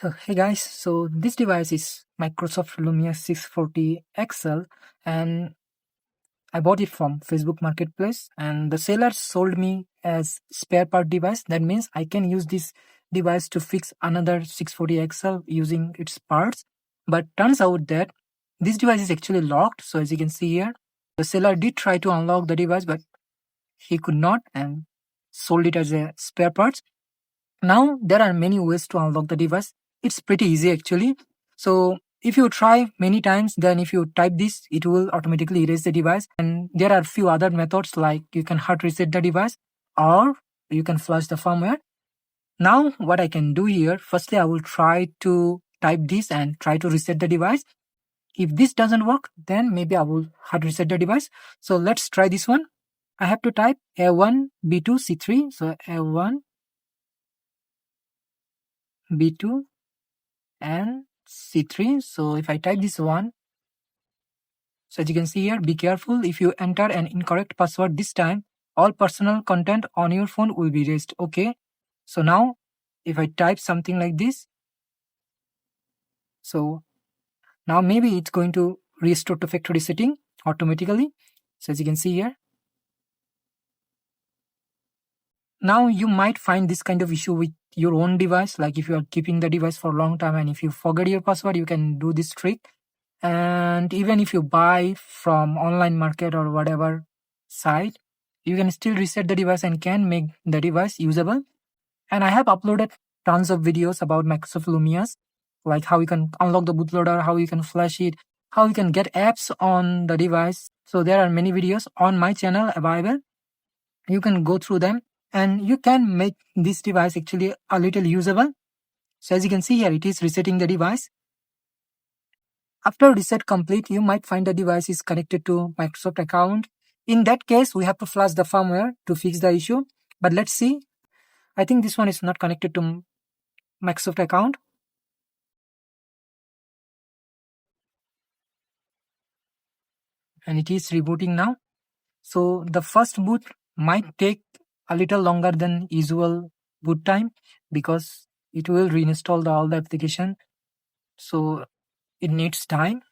So hey guys, so this device is Microsoft Lumia 640 XL and I bought it from Facebook Marketplace and the seller sold me as spare part device. That means I can use this device to fix another 640 XL using its parts. But turns out that this device is actually locked. So as you can see here, the seller did try to unlock the device, but he could not and sold it as a spare parts. Now there are many ways to unlock the device. It's pretty easy actually. So if you try many times, then if you type this, it will automatically erase the device. And there are few other methods like you can hard reset the device or you can flush the firmware. Now what I can do here, firstly I will try to type this and try to reset the device. If this doesn't work, then maybe I will hard reset the device. So let's try this one. I have to type A1 B2 C3. So A1 B2 and C3. So if I type this one, so as you can see here, be careful if you enter an incorrect password this time, all personal content on your phone will be erased. Okay. So now if I type something like this, so now maybe it's going to restore to factory setting automatically. So as you can see here, now you might find this kind of issue with your own device. Like if you are keeping the device for a long time and if you forget your password, you can do this trick. And even if you buy from online market or whatever site, you can still reset the device and can make the device usable. And I have uploaded tons of videos about Microsoft Lumias, like how you can unlock the bootloader, how you can flash it, how you can get apps on the device. So there are many videos on my channel available. You can go through them and you can make this device actually a little usable. So as you can see here, it is resetting the device. After reset complete, you might find the device is connected to Microsoft account. In that case, we have to flush the firmware to fix the issue. But let's see. I think this one is not connected to Microsoft account. And it is rebooting now. So the first boot might take a little longer than usual boot time because it will reinstall all the application. So it needs time.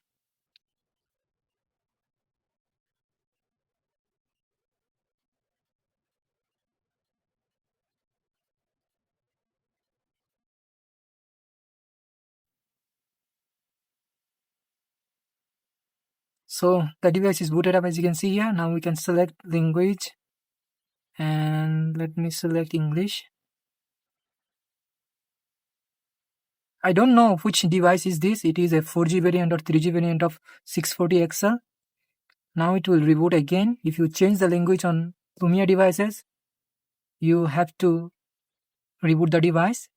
So the device is booted up as you can see here. Now we can select language and let me select English. I don't know which device is this. It is a 4G variant or 3G variant of 640 XL. Now it will reboot again. If you change the language on Lumia devices, you have to reboot the device.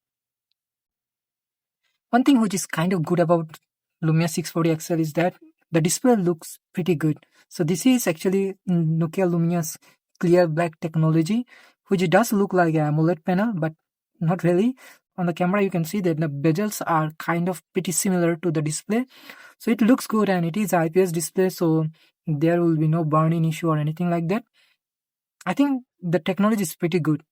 One thing which is kind of good about Lumia 640 XL is that the display looks pretty good. So this is actually Nokia Lumia's ClearBlack technology, which does look like an AMOLED panel, but not really. On the camera, you can see that the bezels are kind of pretty similar to the display. So it looks good and it is IPS display, so there will be no burn-in issue or anything like that. I think the technology is pretty good.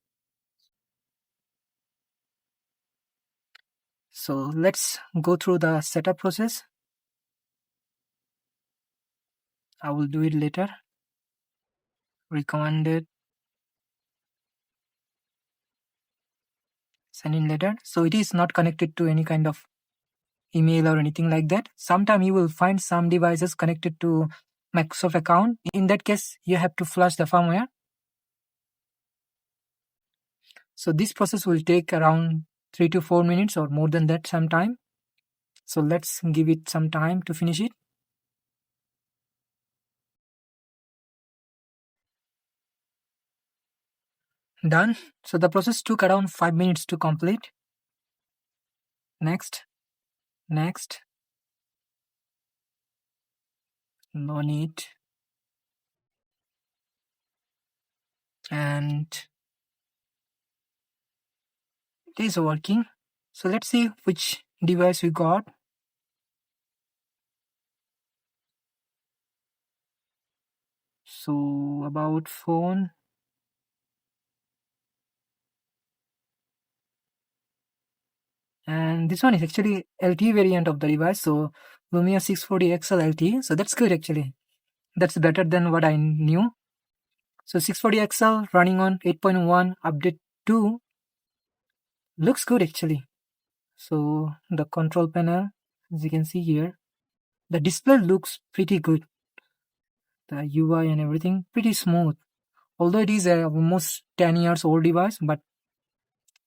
So let's go through the setup process. I will do it later. Recommended. Send in later. So it is not connected to any kind of email or anything like that. Sometime you will find some devices connected to Microsoft account. In that case, you have to flush the firmware. So this process will take around 3 to 4 minutes or more than that sometime. So let's give it some time to finish it. Done. So the process took around 5 minutes to complete. Next. Next. No need. And it is working. So let's see which device we got. So about phone. And this one is actually LTE variant of the device, so Lumia 640 XL LTE, so that's good actually. That's better than what I knew. So 640 XL running on 8.1 update 2 looks good actually. So the control panel, as you can see here, the display looks pretty good. The UI and everything pretty smooth. Although it is a almost 10 years old device, but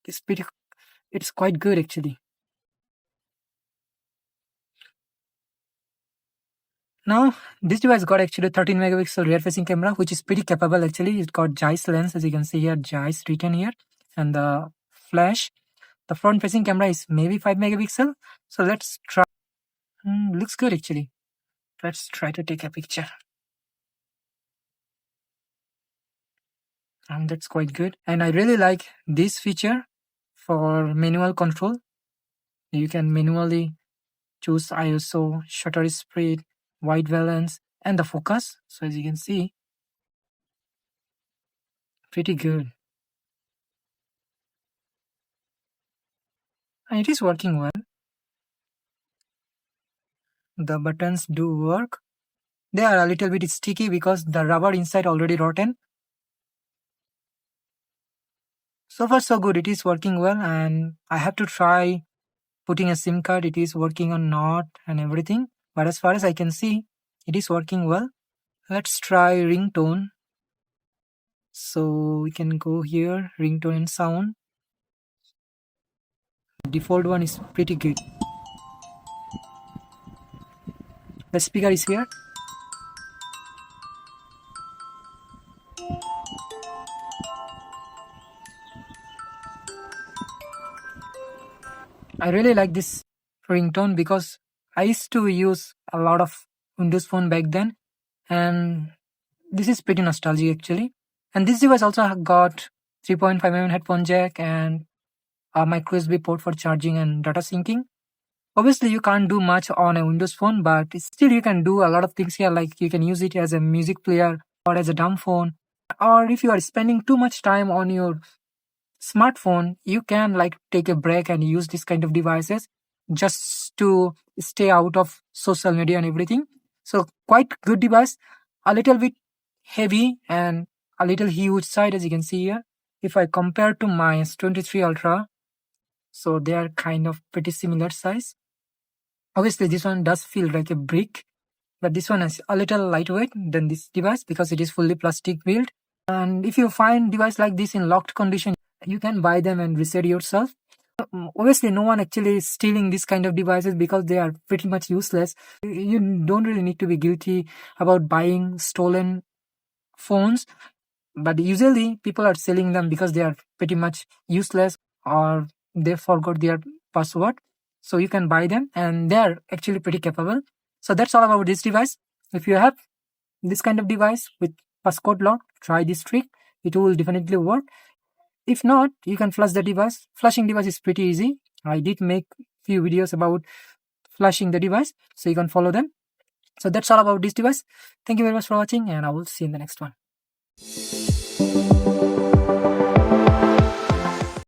it's quite good actually. Now this device got actually 13 megapixel rear facing camera, which is pretty capable actually. It got Zeiss lens, as you can see here, Zeiss written here, and the flash. The front facing camera is maybe 5 megapixel. So let's try. Looks good actually. Let's try to take a picture. And that's quite good. And I really like this feature for manual control. You can manually choose ISO, shutter speed, white balance, and the focus. So as you can see, pretty good. And it is working well. The buttons do work. They are a little bit sticky because the rubber inside already rotten. So far so good, it is working well, and I have to try putting a SIM card. It is working or not and everything, but as far as I can see, it is working well. Let's try ringtone. So we can go here, ringtone and sound. The default one is pretty good. The speaker is here. I really like this ringtone because I used to use a lot of Windows Phone back then, and this is pretty nostalgic actually. And this device also got 3.5mm headphone jack and a micro USB port for charging and data syncing. Obviously, you can't do much on a Windows Phone, but still you can do a lot of things here, like you can use it as a music player or as a dumb phone. Or if you are spending too much time on your smartphone, you can like take a break and use this kind of devices just to stay out of social media and everything. So quite good device, a little bit heavy and a little huge side, as you can see here. If I compare to my S23 Ultra, so they are kind of pretty similar size. Obviously this one does feel like a brick, but this one is a little lightweight than this device because it is fully plastic built. And if you find device like this in locked condition, you can buy them and reset yourself. Obviously no one actually is stealing this kind of devices because they are pretty much useless. You don't really need to be guilty about buying stolen phones, but usually people are selling them because they are pretty much useless or they forgot their password. So you can buy them and they are actually pretty capable. So that's all about this device. If you have this kind of device with passcode lock, try this trick. It will definitely work. If not, you can flush the device. Flushing device is pretty easy. I did make few videos about flushing the device, so you can follow them. So that's all about this device. Thank you very much for watching, and I will see you in the next one.